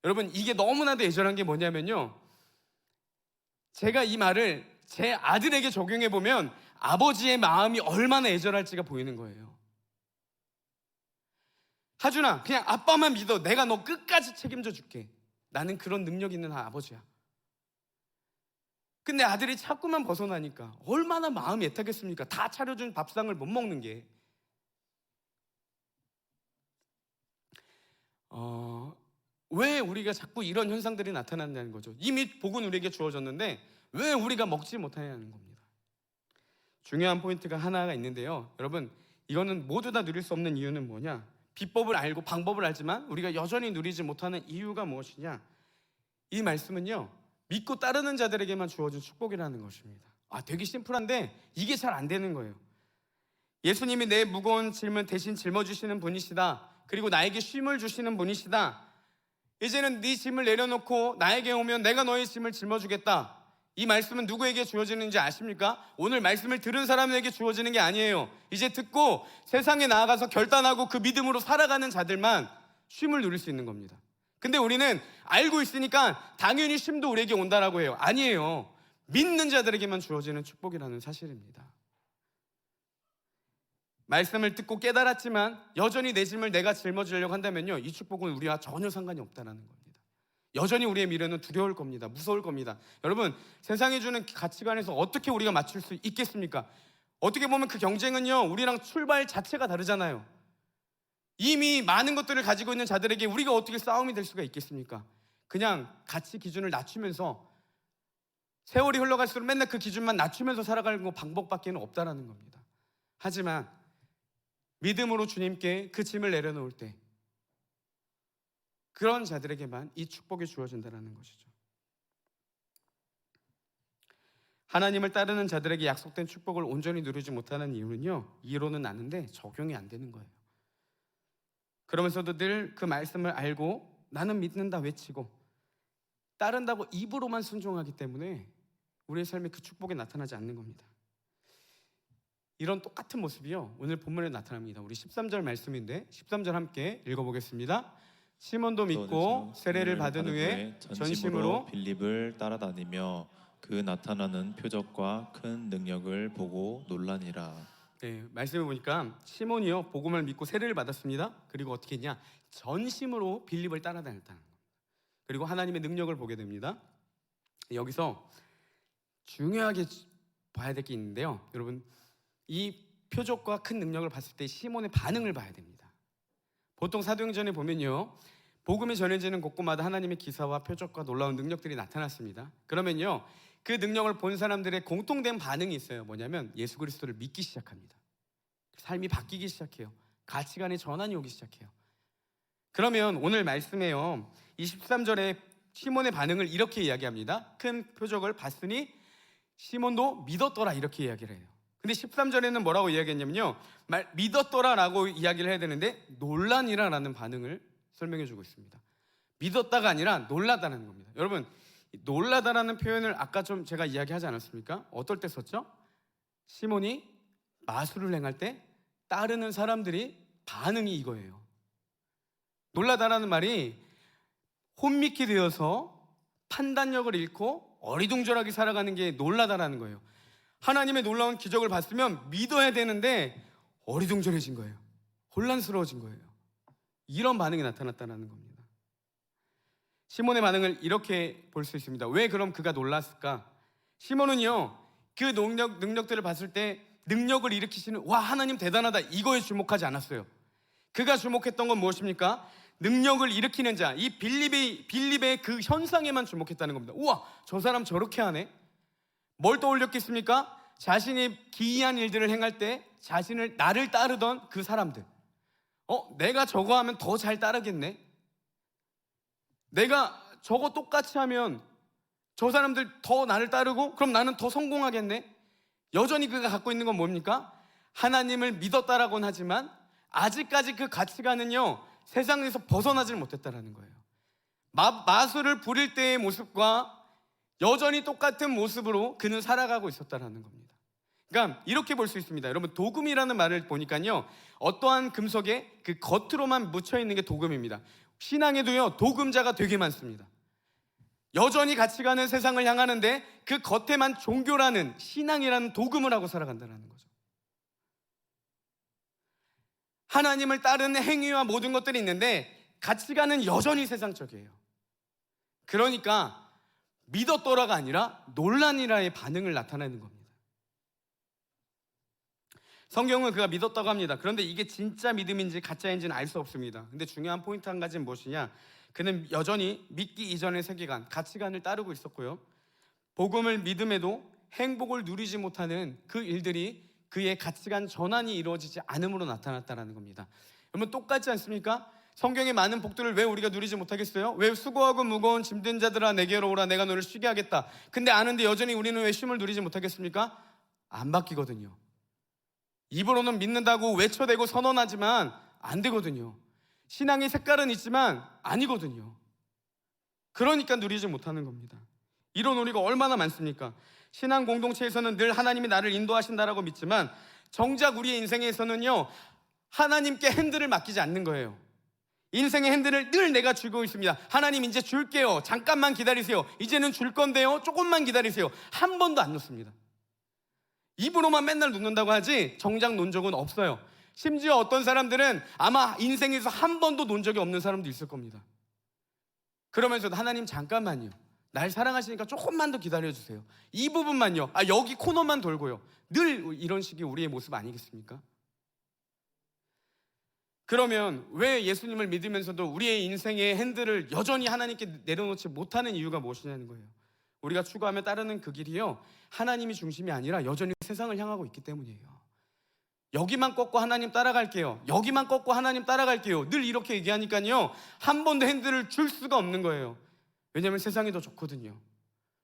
여러분, 이게 너무나도 애절한 게 뭐냐면요, 제가 이 말을 제 아들에게 적용해 보면 아버지의 마음이 얼마나 애절할지가 보이는 거예요. 하준아, 그냥 아빠만 믿어. 내가 너 끝까지 책임져 줄게. 나는 그런 능력 있는 아버지야. 근데 아들이 자꾸만 벗어나니까 얼마나 마음이 애타겠습니까? 다 차려준 밥상을 못 먹는 게. 왜 우리가 자꾸 이런 현상들이 나타난다는 거죠. 이미 복은 우리에게 주어졌는데 왜 우리가 먹지 못하냐는 겁니다. 중요한 포인트가 하나가 있는데요, 여러분, 이거는 모두 다 누릴 수 없는 이유는 뭐냐? 비법을 알고 방법을 알지만 우리가 여전히 누리지 못하는 이유가 무엇이냐? 이 말씀은요, 믿고 따르는 자들에게만 주어진 축복이라는 것입니다. 되게 심플한데 이게 잘 안 되는 거예요. 예수님이 내 무거운 짐을 대신 짊어주시는 분이시다. 그리고 나에게 쉼을 주시는 분이시다. 이제는 네 짐을 내려놓고 나에게 오면 내가 너의 짐을 짊어주겠다. 이 말씀은 누구에게 주어지는지 아십니까? 오늘 말씀을 들은 사람에게 주어지는 게 아니에요. 이제 듣고 세상에 나아가서 결단하고 그 믿음으로 살아가는 자들만 쉼을 누릴 수 있는 겁니다. 근데 우리는 알고 있으니까 당연히 쉼도 우리에게 온다라고 해요. 아니에요. 믿는 자들에게만 주어지는 축복이라는 사실입니다. 말씀을 듣고 깨달았지만 여전히 내 짐을 내가 짊어지려고 한다면요, 이 축복은 우리와 전혀 상관이 없다는 겁니다. 여전히 우리의 미래는 두려울 겁니다. 무서울 겁니다. 여러분, 세상이 주는 가치관에서 어떻게 우리가 맞출 수 있겠습니까? 어떻게 보면 그 경쟁은요, 우리랑 출발 자체가 다르잖아요. 이미 많은 것들을 가지고 있는 자들에게 우리가 어떻게 싸움이 될 수가 있겠습니까? 그냥 가치 기준을 낮추면서 세월이 흘러갈수록 맨날 그 기준만 낮추면서 살아가는 방법밖에는 없다는 겁니다. 하지만 믿음으로 주님께 그 짐을 내려놓을 때 그런 자들에게만 이 축복이 주어진다는 것이죠. 하나님을 따르는 자들에게 약속된 축복을 온전히 누리지 못하는 이유는요, 이유로는 아는데 적용이 안 되는 거예요. 그러면서도 늘 그 말씀을 알고 나는 믿는다 외치고 따른다고 입으로만 순종하기 때문에 우리의 삶에 그 축복이 나타나지 않는 겁니다. 이런 똑같은 모습이요, 오늘 본문에 나타납니다. 우리 13절 말씀인데 13절 함께 읽어보겠습니다. 시몬도 믿고 세례를 받은 후에 전심으로 빌립을 따라다니며 그 나타나는 표적과 큰 능력을 보고 놀라니라. 네, 말씀해 보니까 시몬이요 복음을 믿고 세례를 받았습니다. 그리고 어떻게 했냐, 전심으로 빌립을 따라다녔다는 겁니다. 그리고 하나님의 능력을 보게 됩니다. 여기서 중요하게 봐야 될 게 있는데요, 여러분, 이 표적과 큰 능력을 봤을 때 시몬의 반응을 봐야 됩니다. 보통 사도행전에 보면요, 복음이 전해지는 곳곳마다 하나님의 기사와 표적과 놀라운 능력들이 나타났습니다. 그러면요, 그 능력을 본 사람들의 공통된 반응이 있어요. 뭐냐면 예수 그리스도를 믿기 시작합니다. 삶이 바뀌기 시작해요. 가치관의 전환이 오기 시작해요. 그러면 오늘 말씀에요, 23절에 시몬의 반응을 이렇게 이야기합니다. 큰 표적을 봤으니 시몬도 믿었더라, 이렇게 이야기를 해요. 근데 13절에는 뭐라고 이야기했냐면요, 믿었더라라고 이야기를 해야 되는데 놀라니라라는 반응을 설명해 주고 있습니다. 믿었다가 아니라 놀라다는 겁니다. 여러분, 놀라다라는 표현을 아까 좀 제가 이야기하지 않았습니까? 어떨 때 썼죠? 시몬이 마술을 행할 때 따르는 사람들이 반응이 이거예요. 놀라다라는 말이 혼미케 되어서 판단력을 잃고 어리둥절하게 살아가는 게 놀라다라는 거예요. 하나님의 놀라운 기적을 봤으면 믿어야 되는데 어리둥절해진 거예요. 혼란스러워진 거예요. 이런 반응이 나타났다는 겁니다. 시몬의 반응을 이렇게 볼 수 있습니다. 왜 그럼 그가 놀랐을까? 시몬은요, 그 능력들을 봤을 때 능력을 일으키시는, 와, 하나님 대단하다, 이거에 주목하지 않았어요. 그가 주목했던 건 무엇입니까? 능력을 일으키는 자, 이 빌립의 그 현상에만 주목했다는 겁니다. 우와, 저 사람 저렇게 하네. 뭘 떠올렸겠습니까? 자신이 기이한 일들을 행할 때 나를 따르던 그 사람들, 내가 저거 하면 더 잘 따르겠네. 내가 저거 똑같이 하면 저 사람들 더 나를 따르고 그럼 나는 더 성공하겠네. 여전히 그가 갖고 있는 건 뭡니까? 하나님을 믿었다라고는 하지만 아직까지 그 가치관은요, 세상에서 벗어나질 못했다라는 거예요. 마술을 부릴 때의 모습과 여전히 똑같은 모습으로 그는 살아가고 있었다라는 겁니다. 그러니까 이렇게 볼 수 있습니다. 여러분, 도금이라는 말을 보니까요, 어떠한 금속에 그 겉으로만 묻혀 있는 게 도금입니다. 신앙에도요, 도금자가 되게 많습니다. 여전히 가치관은 세상을 향하는데 그 겉에만 종교라는, 신앙이라는 도금을 하고 살아간다는 거죠. 하나님을 따르는 행위와 모든 것들이 있는데 가치관은 여전히 세상적이에요. 그러니까 믿었더라가 아니라 놀라니라의 반응을 나타내는 겁니다. 성경은 그가 믿었다고 합니다. 그런데 이게 진짜 믿음인지 가짜인지는 알 수 없습니다. 근데 중요한 포인트 한 가지는 무엇이냐, 그는 여전히 믿기 이전의 세계관, 가치관을 따르고 있었고요, 복음을 믿음에도 행복을 누리지 못하는 그 일들이 그의 가치관 전환이 이루어지지 않음으로 나타났다는 겁니다. 여러분, 똑같지 않습니까? 성경의 많은 복들을 왜 우리가 누리지 못하겠어요? 왜 수고하고 무거운 짐든 자들아 내게로 오라, 내가 너를 쉬게 하겠다. 근데 아는데 여전히 우리는 왜 쉼을 누리지 못하겠습니까? 안 바뀌거든요. 입으로는 믿는다고 외쳐대고 선언하지만 안 되거든요. 신앙의 색깔은 있지만 아니거든요. 그러니까 누리지 못하는 겁니다. 이런 우리가 얼마나 많습니까? 신앙 공동체에서는 늘 하나님이 나를 인도하신다라고 믿지만 정작 우리의 인생에서는요, 하나님께 핸들을 맡기지 않는 거예요. 인생의 핸들을 늘 내가 쥐고 있습니다. 하나님 이제 줄게요. 잠깐만 기다리세요. 이제는 줄 건데요. 조금만 기다리세요. 한 번도 안 놓습니다. 입으로만 맨날 놓는다고 하지 정작 놓은 적은 없어요. 심지어 어떤 사람들은 아마 인생에서 한 번도 놓은 적이 없는 사람도 있을 겁니다. 그러면서도 하나님 잠깐만요. 날 사랑하시니까 조금만 더 기다려주세요. 이 부분만요. 여기 코너만 돌고요. 늘 이런 식의 우리의 모습 아니겠습니까? 그러면 왜 예수님을 믿으면서도 우리의 인생의 핸들을 여전히 하나님께 내려놓지 못하는 이유가 무엇이냐는 거예요. 우리가 추구하며 따르는 그 길이요, 하나님이 중심이 아니라 여전히 세상을 향하고 있기 때문이에요. 여기만 꺾고 하나님 따라갈게요. 여기만 꺾고 하나님 따라갈게요. 늘 이렇게 얘기하니까요, 한 번도 핸들을 줄 수가 없는 거예요. 왜냐하면 세상이 더 좋거든요.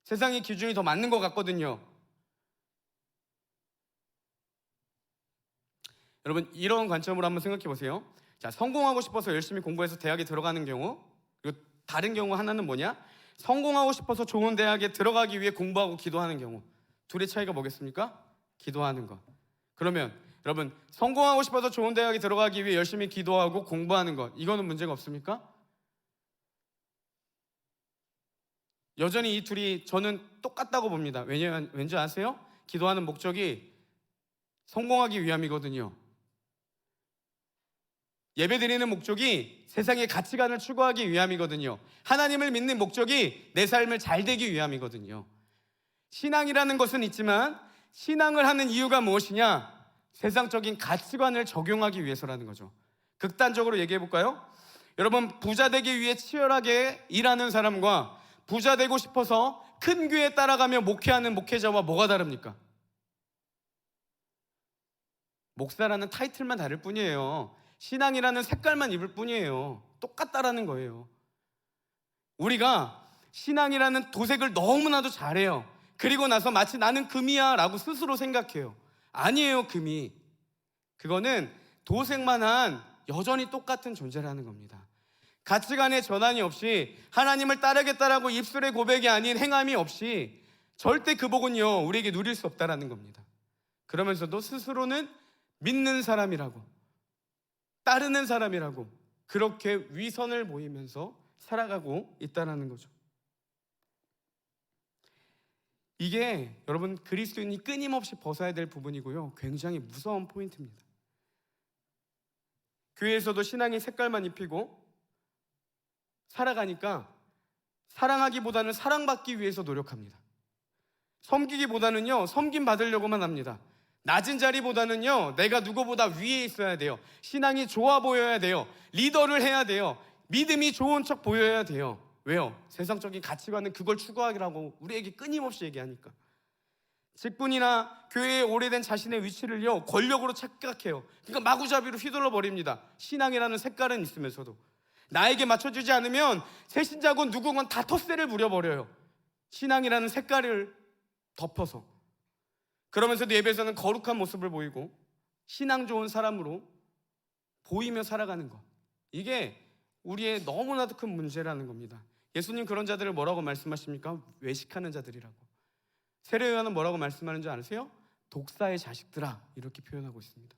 세상의 기준이 더 맞는 것 같거든요. 여러분 이런 관점으로 한번 생각해 보세요. 자, 성공하고 싶어서 열심히 공부해서 대학에 들어가는 경우, 그리고 다른 경우 하나는 뭐냐? 성공하고 싶어서 좋은 대학에 들어가기 위해 공부하고 기도하는 경우. 둘의 차이가 뭐겠습니까? 기도하는 것. 그러면 여러분 성공하고 싶어서 좋은 대학에 들어가기 위해 열심히 기도하고 공부하는 것, 이거는 문제가 없습니까? 여전히 이 둘이 저는 똑같다고 봅니다. 왜냐면 왠지 아세요? 기도하는 목적이 성공하기 위함이거든요. 예배드리는 목적이 세상의 가치관을 추구하기 위함이거든요. 하나님을 믿는 목적이 내 삶을 잘 되기 위함이거든요. 신앙이라는 것은 있지만 신앙을 하는 이유가 무엇이냐? 세상적인 가치관을 적용하기 위해서라는 거죠. 극단적으로 얘기해 볼까요? 여러분, 부자 되기 위해 치열하게 일하는 사람과 부자 되고 싶어서 큰 교회 따라가며 목회하는 목회자와 뭐가 다릅니까? 목사라는 타이틀만 다를 뿐이에요. 신앙이라는 색깔만 입을 뿐이에요. 똑같다라는 거예요. 우리가 신앙이라는 도색을 너무나도 잘해요. 그리고 나서 마치 나는 금이야 라고 스스로 생각해요. 아니에요. 금이, 그거는 도색만 한 여전히 똑같은 존재라는 겁니다. 가치관의 전환이 없이 하나님을 따르겠다라고 입술의 고백이 아닌 행함이 없이 절대 그 복은요 우리에게 누릴 수 없다라는 겁니다. 그러면서도 스스로는 믿는 사람이라고, 따르는 사람이라고 그렇게 위선을 보이면서 살아가고 있다는 거죠. 이게 여러분 그리스도인이 끊임없이 벗어야 될 부분이고요, 굉장히 무서운 포인트입니다. 교회에서도 신앙의 색깔만 입히고 살아가니까 사랑하기보다는 사랑받기 위해서 노력합니다. 섬기기보다는요 섬김 받으려고만 합니다. 낮은 자리보다는요 내가 누구보다 위에 있어야 돼요. 신앙이 좋아 보여야 돼요. 리더를 해야 돼요. 믿음이 좋은 척 보여야 돼요. 왜요? 세상적인 가치관은 그걸 추구하라고 우리에게 끊임없이 얘기하니까. 직분이나 교회에 오래된 자신의 위치를요 권력으로 착각해요. 그러니까 마구잡이로 휘둘러 버립니다. 신앙이라는 색깔은 있으면서도 나에게 맞춰주지 않으면 새신자건 누구건 다 텃세를 부려버려요. 신앙이라는 색깔을 덮어서. 그러면서도 예배에서는 거룩한 모습을 보이고 신앙 좋은 사람으로 보이며 살아가는 것, 이게 우리의 너무나도 큰 문제라는 겁니다. 예수님 그런 자들을 뭐라고 말씀하십니까? 외식하는 자들이라고. 세례요한은 뭐라고 말씀하는 줄 아세요? 독사의 자식들아, 이렇게 표현하고 있습니다.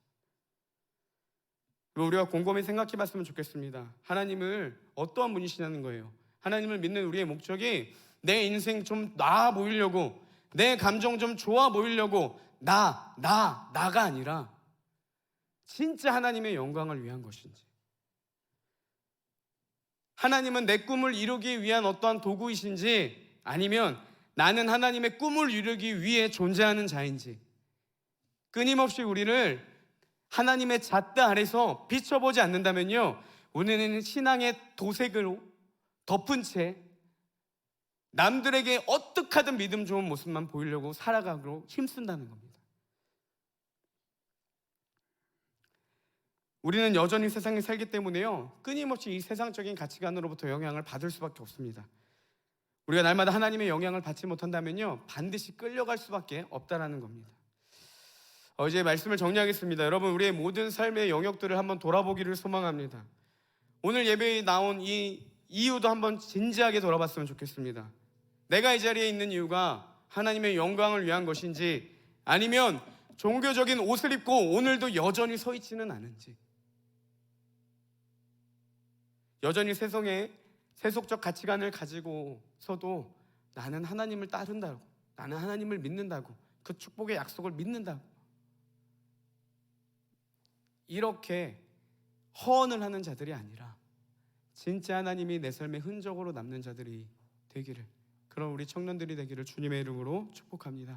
우리가 곰곰이 생각해 봤으면 좋겠습니다. 하나님을 어떠한 분이시냐는 거예요. 하나님을 믿는 우리의 목적이 내 인생 좀 나아 보이려고, 내 감정 좀 좋아 보이려고 나가 아니라 진짜 하나님의 영광을 위한 것인지, 하나님은 내 꿈을 이루기 위한 어떠한 도구이신지, 아니면 나는 하나님의 꿈을 이루기 위해 존재하는 자인지, 끊임없이 우리를 하나님의 잣대 아래서 비춰보지 않는다면요 우리는 신앙의 도색으로 덮은 채 남들에게 어떻게 하든 믿음 좋은 모습만 보이려고 살아가고 힘쓴다는 겁니다. 우리는 여전히 세상에 살기 때문에요 끊임없이 이 세상적인 가치관으로부터 영향을 받을 수밖에 없습니다. 우리가 날마다 하나님의 영향을 받지 못한다면요 반드시 끌려갈 수밖에 없다라는 겁니다. 이제 말씀을 정리하겠습니다. 여러분, 우리의 모든 삶의 영역들을 한번 돌아보기를 소망합니다. 오늘 예배에 나온 이 이유도 한번 진지하게 돌아봤으면 좋겠습니다. 내가 이 자리에 있는 이유가 하나님의 영광을 위한 것인지, 아니면 종교적인 옷을 입고 오늘도 여전히 서 있지는 않은지, 여전히 세상의 세속적 가치관을 가지고서도 나는 하나님을 따른다고, 나는 하나님을 믿는다고, 그 축복의 약속을 믿는다고 이렇게 허언을 하는 자들이 아니라 진짜 하나님이 내 삶의 흔적으로 남는 자들이 되기를, 그런 우리 청년들이 되기를 주님의 이름으로 축복합니다.